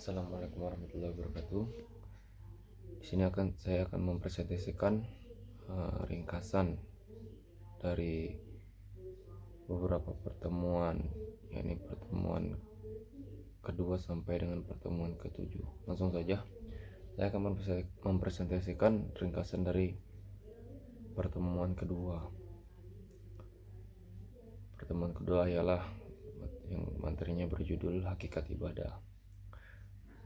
Assalamualaikum warahmatullahi wabarakatuh. Di sini saya akan mempresentasikan ringkasan dari beberapa pertemuan, yakni pertemuan kedua sampai dengan pertemuan ketujuh. Langsung saja, saya akan mempresentasikan ringkasan dari pertemuan kedua. Pertemuan kedua ialah yang materinya berjudul Hakikat Ibadah.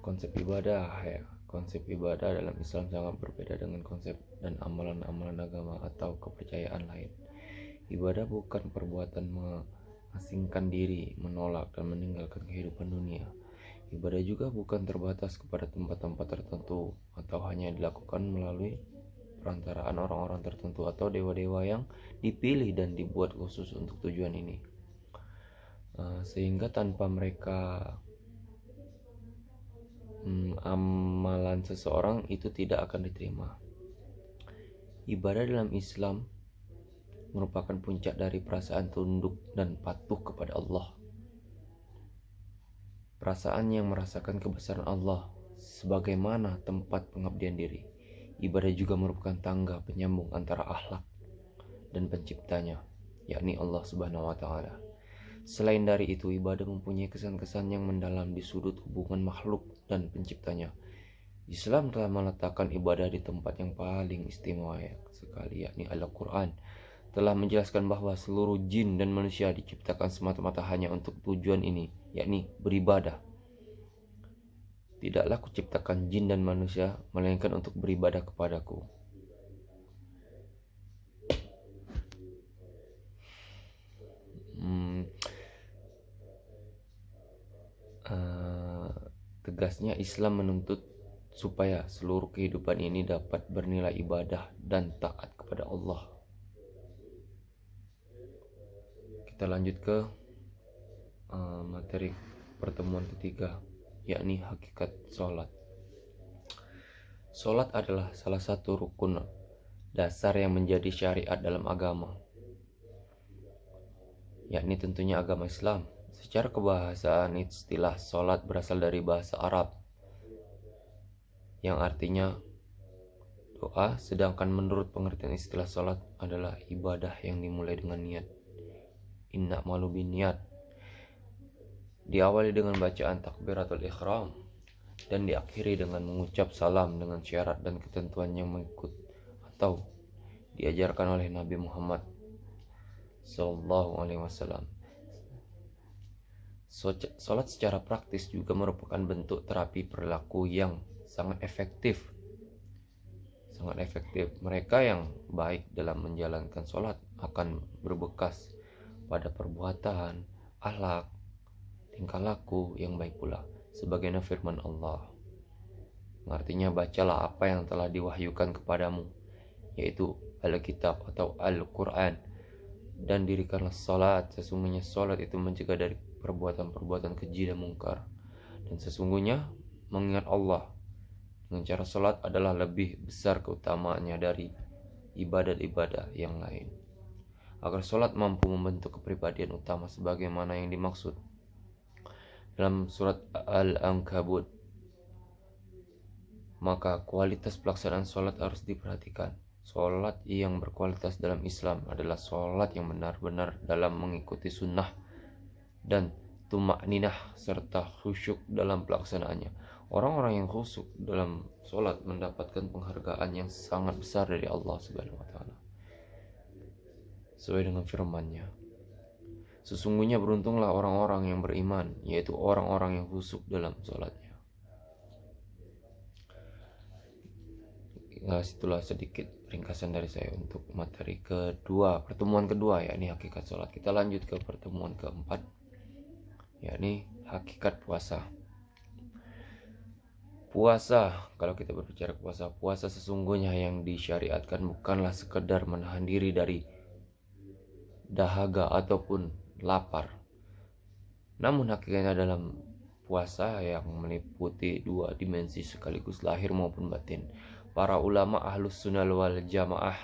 Konsep ibadah dalam Islam sangat berbeda dengan konsep dan amalan-amalan agama atau kepercayaan lain. Ibadah bukan perbuatan mengasingkan diri, menolak dan meninggalkan kehidupan dunia. Ibadah juga bukan terbatas kepada tempat-tempat tertentu atau hanya dilakukan melalui perantaraan orang-orang tertentu atau dewa-dewa yang dipilih dan dibuat khusus untuk tujuan ini. Sehingga tanpa mereka amalan seseorang itu tidak akan diterima. Ibadah dalam Islam merupakan puncak dari perasaan tunduk dan patuh kepada Allah. Perasaan yang merasakan kebesaran Allah sebagaimana tempat pengabdian diri. Ibadah juga merupakan tangga penyambung antara akhlak dan penciptanya, yakni Allah Subhanahu wa taala. Selain dari itu, ibadah mempunyai kesan-kesan yang mendalam di sudut hubungan makhluk dan penciptanya. Islam telah meletakkan ibadah di tempat yang paling istimewa sekali, yakni Al-Quran telah menjelaskan bahwa seluruh jin dan manusia diciptakan semata-mata hanya untuk tujuan ini, yakni beribadah. Tidaklah kuciptakan jin dan manusia melainkan untuk beribadah kepadaku. Tegasnya Islam menuntut supaya seluruh kehidupan ini dapat bernilai ibadah dan taat kepada Allah. Kita lanjut ke materi pertemuan ketiga, yakni hakikat sholat. Sholat adalah salah satu rukun dasar yang menjadi syariat dalam agama, yakni tentunya agama Islam. Secara kebahasaan, istilah sholat berasal dari bahasa Arab yang artinya doa, sedangkan menurut pengertian istilah sholat adalah ibadah yang dimulai dengan niat. Innamal binniyat, diawali dengan bacaan takbiratul ihram dan diakhiri dengan mengucap salam dengan syarat dan ketentuan yang mengikut atau diajarkan oleh Nabi Muhammad SAW. Salat secara praktis juga merupakan bentuk terapi perilaku yang sangat efektif. Mereka yang baik dalam menjalankan salat akan berbekas pada perbuatan, akhlak, tingkah laku yang baik pula. Sebagaimana firman Allah, artinya bacalah apa yang telah diwahyukan kepadamu, yaitu Alkitab atau Al-Quran, dan dirikanlah salat. Sesungguhnya salat itu mencegah dari perbuatan-perbuatan keji dan mungkar, dan sesungguhnya mengingat Allah dengan cara salat adalah lebih besar keutamaannya dari ibadat-ibadat yang lain. Agar salat mampu membentuk kepribadian utama sebagaimana yang dimaksud dalam surat Al-Ankabut, maka kualitas pelaksanaan salat harus diperhatikan. Salat yang berkualitas dalam Islam adalah salat yang benar-benar dalam mengikuti sunnah dan tumakninah serta khusyuk dalam pelaksanaannya. Orang-orang yang khusyuk dalam salat mendapatkan penghargaan yang sangat besar dari Allah Subhanahu wa taala. Sesuai dengan firman-Nya, sesungguhnya beruntunglah orang-orang yang beriman, yaitu orang-orang yang khusyuk dalam salatnya. Itulah sedikit ringkasan dari saya untuk materi kedua, pertemuan kedua, yakni hakikat salat. Kita lanjut ke pertemuan keempat, yakni hakikat puasa. Kalau kita berbicara puasa sesungguhnya yang disyariatkan bukanlah sekedar menahan diri dari dahaga ataupun lapar. Namun hakikatnya dalam puasa yang meliputi dua dimensi sekaligus, lahir maupun batin. Para ulama ahlus sunnah wal jamaah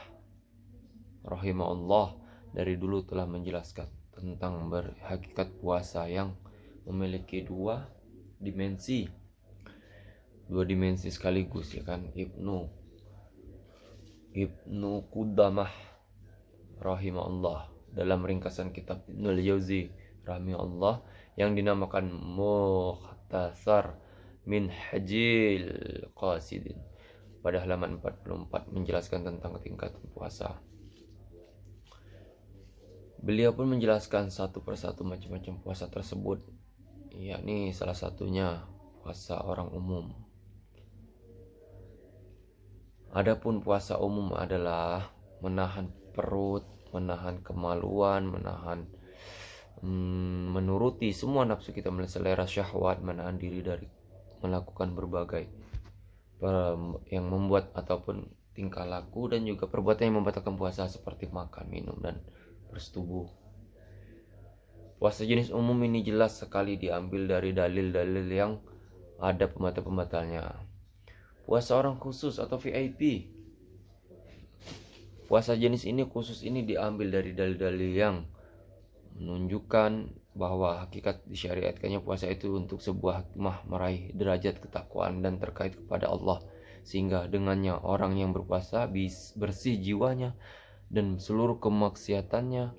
rahimahullah dari dulu telah menjelaskan tentang berhakikat puasa yang memiliki dua dimensi, dua dimensi sekaligus, ya kan. Ibnu Qudamah rahimahullah dalam ringkasan kitab Ibnul Jauzi rahimahullah yang dinamakan Mukhtasar min Hajil Qasidin pada halaman 44 menjelaskan tentang tingkatan puasa. Beliau pun menjelaskan satu persatu macam-macam puasa tersebut, yakni salah satunya puasa orang umum. Adapun puasa umum adalah menahan perut, menahan kemaluan, menuruti semua nafsu kita, selera syahwat, menahan diri dari melakukan berbagai yang membuat ataupun tingkah laku dan juga perbuatan yang membatalkan puasa seperti makan, minum, dan bersetubuh. Puasa jenis umum ini jelas sekali diambil dari dalil-dalil yang ada pembatal-pembatalnya. Puasa orang khusus atau VIP. Puasa jenis ini khusus ini diambil dari dalil-dalil yang menunjukkan bahwa hakikat disyariatkannya puasa itu untuk sebuah hikmah meraih derajat ketakwaan dan terkait kepada Allah, sehingga dengannya orang yang berpuasa bersih jiwanya dan seluruh kemaksiatannya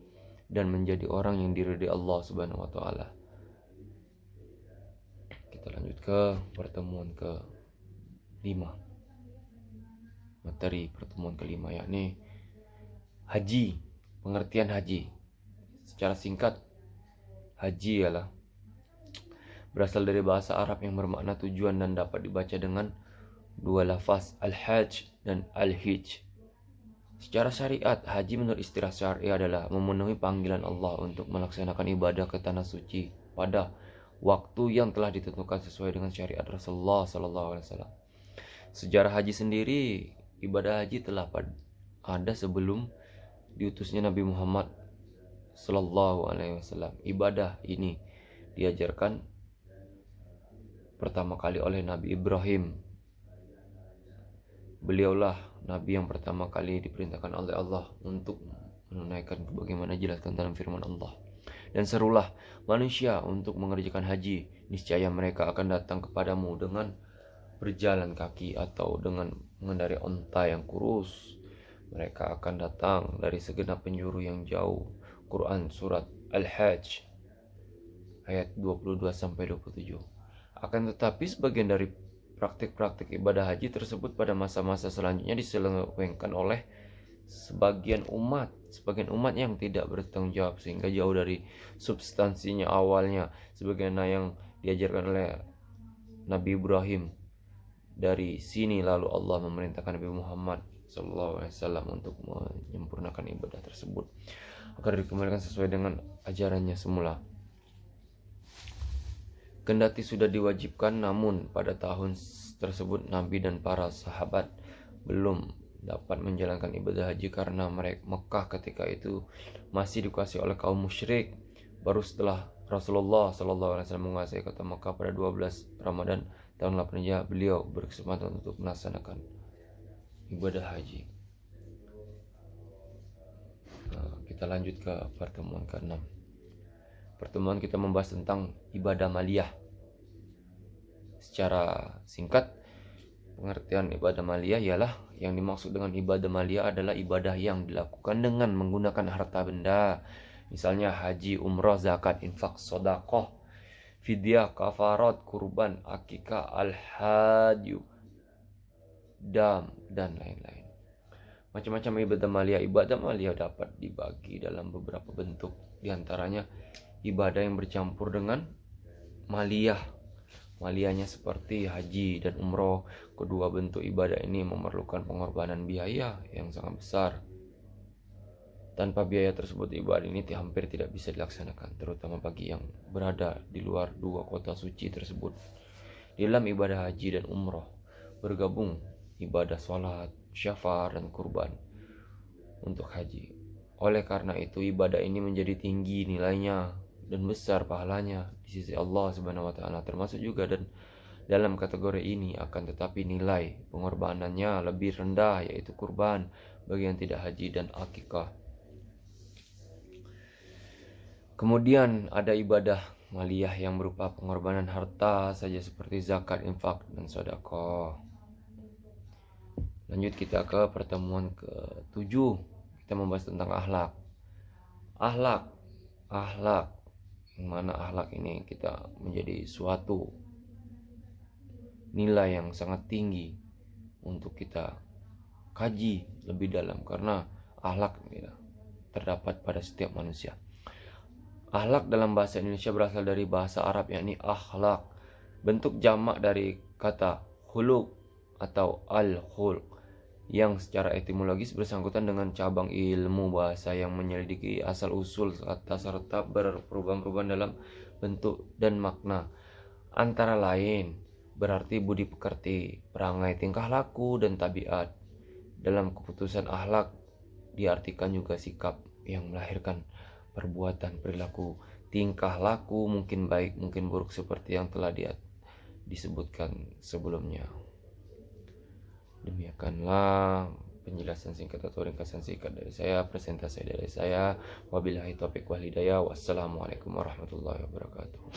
dan menjadi orang yang diridhai Allah Subhanahu wa taala. Kita lanjut ke pertemuan ke-5. Materi pertemuan ke-5 yakni haji, pengertian haji. Secara singkat, haji ialah berasal dari bahasa Arab yang bermakna tujuan dan dapat dibaca dengan dua lafaz, al-hajj dan al-hijj. Secara syariat, haji menurut istilah syar'i adalah memenuhi panggilan Allah untuk melaksanakan ibadah ke tanah suci pada waktu yang telah ditentukan sesuai dengan syariat Rasulullah SAW. Sejarah haji sendiri, ibadah haji telah ada sebelum diutusnya Nabi Muhammad SAW. Ibadah ini diajarkan pertama kali oleh Nabi Ibrahim. Beliaulah Nabi yang pertama kali diperintahkan oleh Allah untuk menunaikan bagaimana jelaskan dalam firman Allah. Dan serulah manusia untuk mengerjakan haji, niscaya mereka akan datang kepadamu dengan berjalan kaki atau dengan mengendarai onta yang kurus. Mereka akan datang dari segenap penjuru yang jauh. Quran surat Al-Hajj ayat 22-27. Akan tetapi sebagian dari praktik-praktik ibadah haji tersebut pada masa-masa selanjutnya diselewengkan oleh sebagian umat yang tidak bertanggung jawab sehingga jauh dari substansinya awalnya, sebagaimana yang diajarkan oleh Nabi Ibrahim. Dari sini lalu Allah memerintahkan Nabi Muhammad SAW untuk menyempurnakan ibadah tersebut agar dikembalikan sesuai dengan ajarannya semula. Kendati sudah diwajibkan, namun pada tahun tersebut Nabi dan para sahabat belum dapat menjalankan ibadah haji karena Mekah ketika itu masih dikuasai oleh kaum musyrik. Baru setelah Rasulullah SAW menguasai kota Mekah pada 12 Ramadan tahun 8 Hijriah, beliau berkesempatan untuk melaksanakan ibadah haji. Kita lanjut ke pertemuan ke-6. Pertemuan kita membahas tentang ibadah maliyah. Secara singkat, pengertian ibadah maliyah ialah yang dimaksud dengan ibadah maliyah adalah ibadah yang dilakukan dengan menggunakan harta benda, misalnya haji, umrah, zakat, infak, sedekah, fidyah, kafarat, kurban, akikah, al-hadyu, dam, dan lain-lain. Macam-macam ibadah maliyah dapat dibagi dalam beberapa bentuk. Di antaranya ibadah yang bercampur dengan maliyah. Maliyahnya seperti haji dan umroh. Kedua bentuk ibadah ini memerlukan pengorbanan biaya yang sangat besar. Tanpa biaya tersebut, ibadah ini hampir tidak bisa dilaksanakan, terutama bagi yang berada di luar dua kota suci tersebut. Di dalam ibadah haji dan umroh bergabung ibadah sholat, syafar, dan kurban untuk haji. Oleh karena itu, ibadah ini menjadi tinggi nilainya dan besar pahalanya di sisi Allah Subhanahu wa taala, termasuk juga dan dalam kategori ini. Akan tetapi nilai pengorbanannya lebih rendah, yaitu kurban bagi yang tidak haji dan akikah. Kemudian ada ibadah maliyah yang berupa pengorbanan harta saja seperti zakat, infak, dan sedekah. Lanjut kita ke pertemuan ke-7. Kita membahas tentang akhlak. Akhlak. Yang mana akhlak ini kita menjadi suatu nilai yang sangat tinggi untuk kita kaji lebih dalam, karena akhlak terdapat pada setiap manusia. Akhlak dalam bahasa Indonesia berasal dari bahasa Arab, yakni akhlak. Bentuk jamak dari kata khuluq atau al-khulq, yang secara etimologis bersangkutan dengan cabang ilmu bahasa yang menyelidiki asal-usul kata serta berperubahan-perubahan dalam bentuk dan makna. Antara lain, berarti budi pekerti, perangai, tingkah laku, dan tabiat. Dalam keputusan akhlak diartikan juga sikap yang melahirkan perbuatan, perilaku, tingkah laku, mungkin baik, mungkin buruk, seperti yang telah disebutkan sebelumnya. Demikianlah penjelasan singkat atau ringkasan singkat dari saya, presentasi dari saya. Wabillahi taufiq wal hidayah. Wassalamualaikum warahmatullahi wabarakatuh.